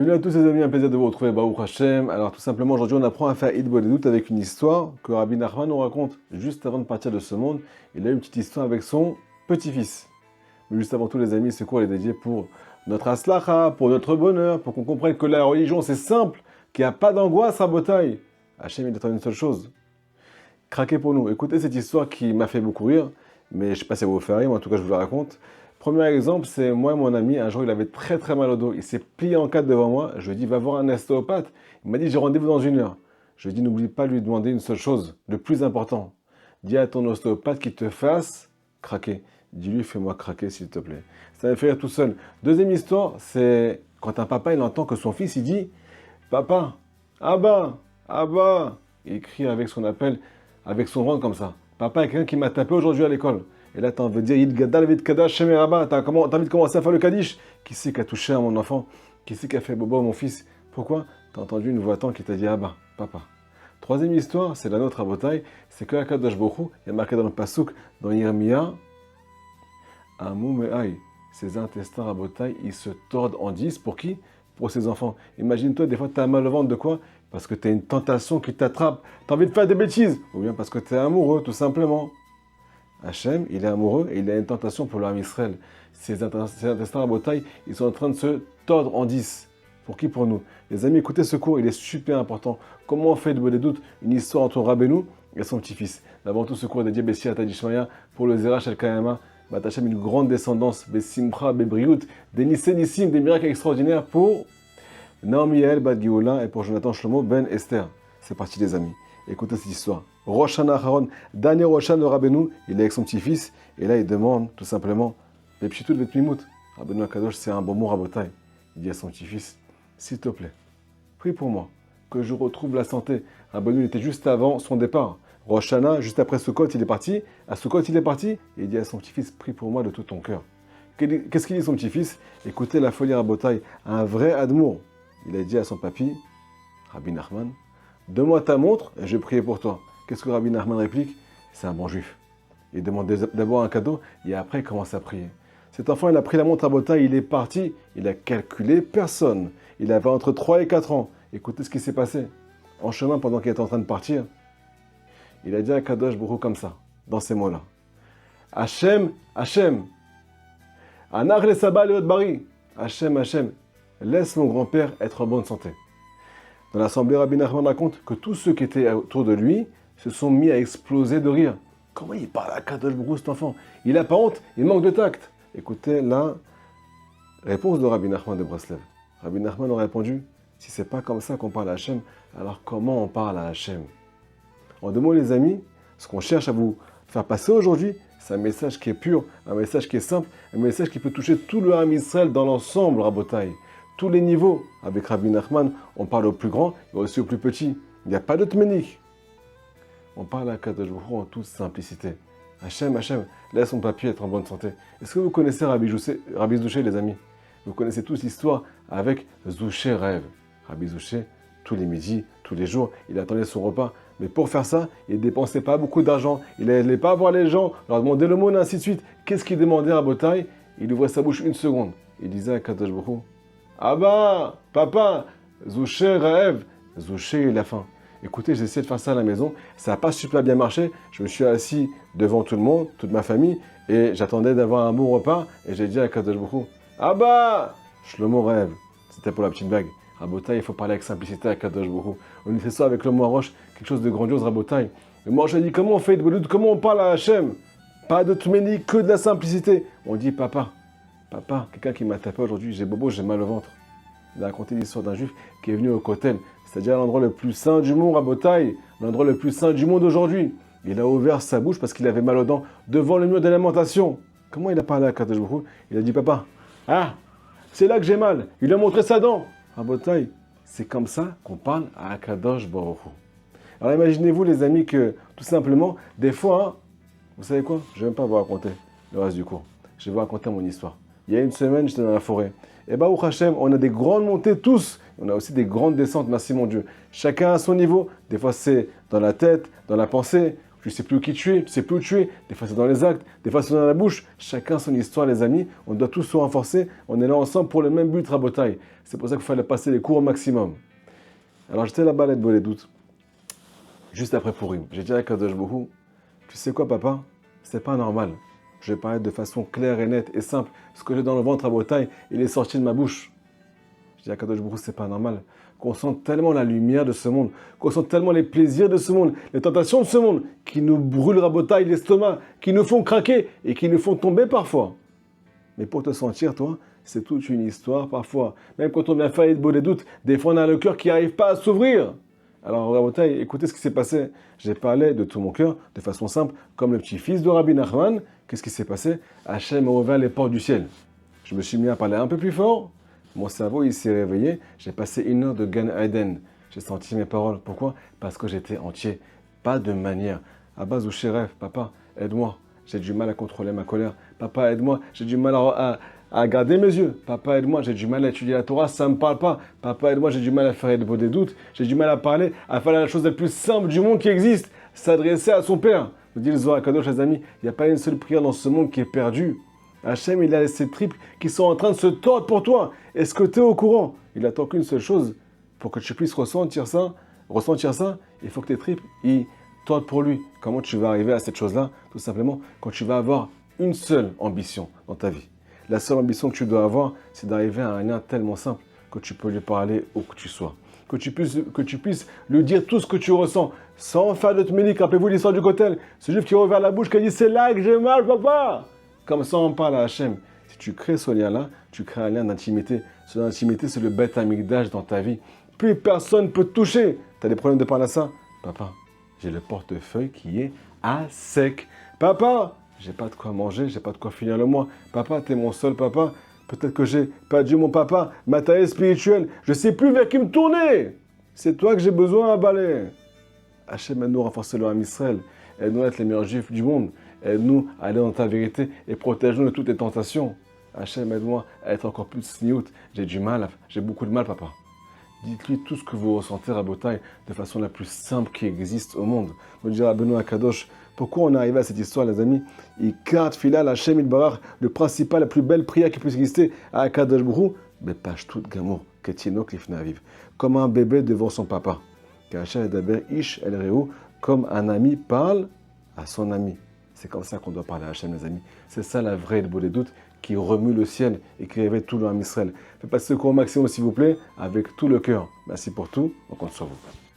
Salut à tous les amis, un plaisir de vous retrouver, Baruch Hashem. Alors tout simplement aujourd'hui on apprend à faire Eid Boledut avec une histoire que Rabbi Nachman nous raconte juste avant de partir de ce monde. Il a une petite histoire avec son petit-fils. Mais juste avant tout les amis, ce cours est dédié pour notre aslacha, pour notre bonheur, pour qu'on comprenne que la religion c'est simple, qu'il n'y a pas d'angoisse à Botaï. Hachem il attend une seule chose, craquez pour nous. Écoutez cette histoire qui m'a fait beaucoup rire, mais je ne sais pas si elle va vous faire rire, mais en tout cas je vous la raconte. Premier exemple, c'est moi et mon ami, un jour il avait très très mal au dos, il s'est plié en quatre devant moi, je lui ai dit va voir un ostéopathe, il m'a dit j'ai rendez-vous dans 1 heure. Je lui ai dit n'oublie pas de lui demander une seule chose, le plus important, dis à ton ostéopathe qu'il te fasse craquer, dis-lui fais-moi craquer s'il te plaît. Ça m'a fait rire tout seul. Deuxième histoire, c'est quand un papa il entend que son fils il dit papa, Abba, Abba, il crie avec ce qu'on appelle, avec son ventre comme ça. Papa est quelqu'un qui m'a tapé aujourd'hui à l'école. Et là, tu as envie de dire, Yid Gadal Vid Kadash Shem Rabba, tu as envie de commencer à faire le Kaddish. Qui c'est qui a touché à mon enfant? Qui c'est qui a fait bobo à mon fils? Pourquoi? Tu as entendu une voix tendre qui t'a dit, Abba, papa. Troisième histoire, c'est la nôtre à Botaï, c'est que Akadosh Baruch Hu, il y a marqué dans le Pasuk, dans Yirmiyah, Amou Me'ai, ses intestins à Botaï, ils se tordent en 10, pour qui? Pour ses enfants. Imagine-toi, des fois, tu as mal au ventre de quoi? Parce que tu as une tentation qui t'attrape, tu as envie de faire des bêtises, ou bien parce que tu es amoureux, tout simplement. Hachem, il est amoureux et il a une tentation pour l'âme Israël. Ses intestins à Botaï, ils sont en train de se tordre en 10. Pour qui? Pour nous. Les amis, écoutez ce cours, il est super important. Comment on fait de des doutes une histoire entre Rabbeinu et son petit-fils? D'abord tout ce cours est dédié Bessia Tadishmaya pour le Zerach El Kayama. Batachem, une grande descendance, Bessimcha, Bebriut, des Nissim, des miracles extraordinaires pour Naomi El Bad Gioula et pour Jonathan Shlomo Ben Esther. C'est parti les amis. Écoutez cette histoire. Rosh Hashanah Haron, dernier Rosh Hashanah de Rabbeinu, il est avec son petit-fils, et là il demande tout simplement, Bepshitout Vetmimut, Rabbeinu Akadosh, c'est un bon mot Rabotai. Il dit à son petit-fils, s'il te plaît, prie pour moi, que je retrouve la santé. Rabbeinu était juste avant son départ. Rosh Hashanah, juste après Sukkot, il est parti. À Sukkot, il est parti, et il dit à son petit-fils, prie pour moi de tout ton cœur. Qu'est-ce qu'il dit son petit-fils? Écoutez la folie Rabotai, un vrai admour. Il a dit à son papy, Rabbi Nachman, donne-moi ta montre et je vais prier pour toi. Qu'est-ce que Rabbi Nachman réplique? C'est un bon juif. Il demande d'abord un cadeau et après il commence à prier. Cet enfant, il a pris la montre à Botaï, il est parti, il a calculé personne. Il avait entre 3 et 4 ans. Écoutez ce qui s'est passé. En chemin, pendant qu'il était en train de partir, il a dit à Kadosh Baruch Hu comme ça, dans ces mots-là. Hachem, Hachem, Anar le Saba le Bari. Hachem, Hachem, laisse mon grand-père être en bonne santé. Dans l'assemblée, Rabbi Nachman raconte que tous ceux qui étaient autour de lui se sont mis à exploser de rire. Comment il parle à Kadosh Baruch Hu, cet enfant? Il n'a pas honte, il manque de tact. Écoutez la réponse de Rabbi Nachman de Breslev. Rabbi Nachman a répondu, si c'est pas comme ça qu'on parle à Hachem, alors comment on parle à Hachem? En 2 mots les amis, ce qu'on cherche à vous faire passer aujourd'hui, c'est un message qui est pur, un message qui est simple, un message qui peut toucher tout le Ham Israël dans l'ensemble, Rabotai. Tous les niveaux. Avec Rabbi Nachman, on parle au plus grand et aussi au plus petit. Il n'y a pas de tménik. On parle à Kadosh Baruch Hu en toute simplicité. Hachem, Hachem, laisse mon papy être en bonne santé. Est-ce que vous connaissez Rabbi Zouché, les amis? Vous connaissez tous l'histoire avec Zouché rêve. Rabbi Zouché, tous les midis, tous les jours, il attendait son repas. Mais pour faire ça, il ne dépensait pas beaucoup d'argent. Il n'allait pas voir les gens, leur demander le mot, et ainsi de suite. Qu'est-ce qu'il demandait à Botaï? Il ouvrait sa bouche 1 seconde. Il disait à Kadosh Baruch Hu, Abba, papa, Zouché rêve. Zouché, il a faim. Écoutez, j'ai essayé de faire ça à la maison. Ça n'a pas super bien marché. Je me suis assis devant tout le monde, toute ma famille, et j'attendais d'avoir un bon repas. Et j'ai dit à Kadosh Baruch Hu, Abba, Shlomo rêve. C'était pour la petite blague. Rabotai, il faut parler avec simplicité à Kadosh Baruch Hu. On fait ça avec le mot Roche, quelque chose de grandiose, Rabotai. Et moi, je dis, comment on fait de Boulud, comment on parle à Hachem? Pas de tméni, que de la simplicité. On dit, papa, quelqu'un qui m'a tapé aujourd'hui, j'ai bobo, j'ai mal au ventre. Il a raconté l'histoire d'un juif qui est venu au Kotel, c'est-à-dire à l'endroit le plus saint du monde, à Botaï, l'endroit le plus saint du monde aujourd'hui. Il a ouvert sa bouche parce qu'il avait mal aux dents devant le mur de lamentation. Comment il a parlé à Kadosh Baruch Hu? Il a dit, papa, ah, c'est là que j'ai mal. Il a montré sa dent. À Botaï, c'est comme ça qu'on parle à Kadosh Baruch Hu. Alors imaginez-vous les amis que, tout simplement, des fois, hein, vous savez quoi? Je ne vais même pas vous raconter le reste du cours. Je vais vous raconter mon histoire. Il y a 1 semaine, j'étais dans la forêt. Et bah, au Hachem, on a des grandes montées tous. On a aussi des grandes descentes, merci mon Dieu. Chacun à son niveau. Des fois, c'est dans la tête, dans la pensée. tu sais plus qui tu es, tu sais plus où tu es. Des fois c'est dans les actes, des fois c'est dans la bouche. Chacun son histoire, les amis. On doit tous se renforcer. On est là ensemble pour le même but, Rabotaï. C'est pour ça qu'il fallait passer les cours au maximum. Alors j'étais là-bas à l'aide les doutes, juste après Pourim. J'ai dit à Kadosh Baruch Hu, tu sais quoi papa, c'est pas normal. Je vais parler de façon claire et nette et simple. Ce que j'ai dans le ventre à Botaï, il est sorti de ma bouche. Je dis à Kadosh Baruch Hu, c'est pas normal. Qu'on sente tellement la lumière de ce monde, qu'on sente tellement les plaisirs de ce monde, les tentations de ce monde, qui nous brûlent à Botaï l'estomac, qui nous font craquer et qui nous font tomber parfois. Mais pour te sentir, toi, c'est toute une histoire parfois. Même quand on vient faire des doutes, des fois on a le cœur qui n'arrive pas à s'ouvrir. Alors, Rabotaï, écoutez ce qui s'est passé. J'ai parlé de tout mon cœur, de façon simple, comme le petit-fils de Rabbi Nachman. Qu'est-ce qui s'est passé? Hachem a ouvert les portes du ciel. Je me suis mis à parler un peu plus fort. Mon cerveau, il s'est réveillé. J'ai passé 1 heure de Gan Eden. J'ai senti mes paroles. Pourquoi? Parce que j'étais entier. Pas de manière. Abbas ou Shéref, papa, aide-moi. J'ai du mal à contrôler ma colère. Papa, aide-moi. J'ai du mal à garder mes yeux. Papa, aide-moi. J'ai du mal à étudier la Torah. Ça ne me parle pas. Papa, aide-moi. J'ai du mal à faire des doutes. J'ai du mal à parler, à faire la chose la plus simple du monde qui existe. S'adresser à son Père. Me dit le Zohar Kadosh, les amis. Il n'y a pas une seule prière dans ce monde qui est perdue. Hachem, il a ces tripes qui sont en train de se tordre pour toi. Est-ce que tu es au courant? Il attend qu'une seule chose. Pour que tu puisses ressentir ça, il faut que tes tripes, ils tordent pour lui. Comment tu vas arriver à cette chose-là? Tout simplement, quand tu vas avoir une seule ambition dans ta vie. La seule ambition que tu dois avoir, c'est d'arriver à un lien tellement simple que tu peux lui parler où que tu sois. Que tu puisses lui dire tout ce que tu ressens, sans faire de tmélik. Rappelez-vous l'histoire du Kotel. Ce juif qui a ouvert la bouche, qui a dit « C'est là que j'ai mal, papa !» Comme ça, on parle à Hachem. Si tu crées ce lien-là, tu crées un lien d'intimité. Ce lien d'intimité, c'est le Beth Amikdash dans ta vie. Plus personne ne peut te toucher. Tu as des problèmes de parler à ça? Papa, j'ai le portefeuille qui est à sec. Papa, j'ai pas de quoi manger, j'ai pas de quoi finir le mois. Papa, t'es mon seul papa. Peut-être que j'ai perdu mon papa, ma taille spirituelle. Je sais plus vers qui me tourner. C'est toi que j'ai besoin à balayer. Hachem, aide-nous à renforcer le Ham Israël. Aide-nous à être les meilleurs juifs du monde. Aide-nous à aller dans ta vérité et protège-nous de toutes les tentations. Hachem, aide-moi à être encore plus sniout. J'ai beaucoup de mal, papa. Dites-lui tout ce que vous ressentez à Botaï de façon la plus simple qui existe au monde. Me dire à Benoît Akadosh, pourquoi on est arrivé à cette histoire, les amis? Ikat Filal Hachem Ilbarach, le principal, la plus belle prière qui puisse exister à Akadosh Brou, Bepash tout Gamour, Ketinok Lifna Aviv, comme un bébé devant son papa. Kachar Edaber Ish El Reu, comme un ami parle à son ami. C'est comme ça qu'on doit parler à Hachem, les amis. C'est ça la vraie beau des doutes qui remue le ciel et qui réveille tout le Ham Israël. Faites passer le cours au maximum, s'il vous plaît, avec tout le cœur. Merci pour tout. On compte sur vous.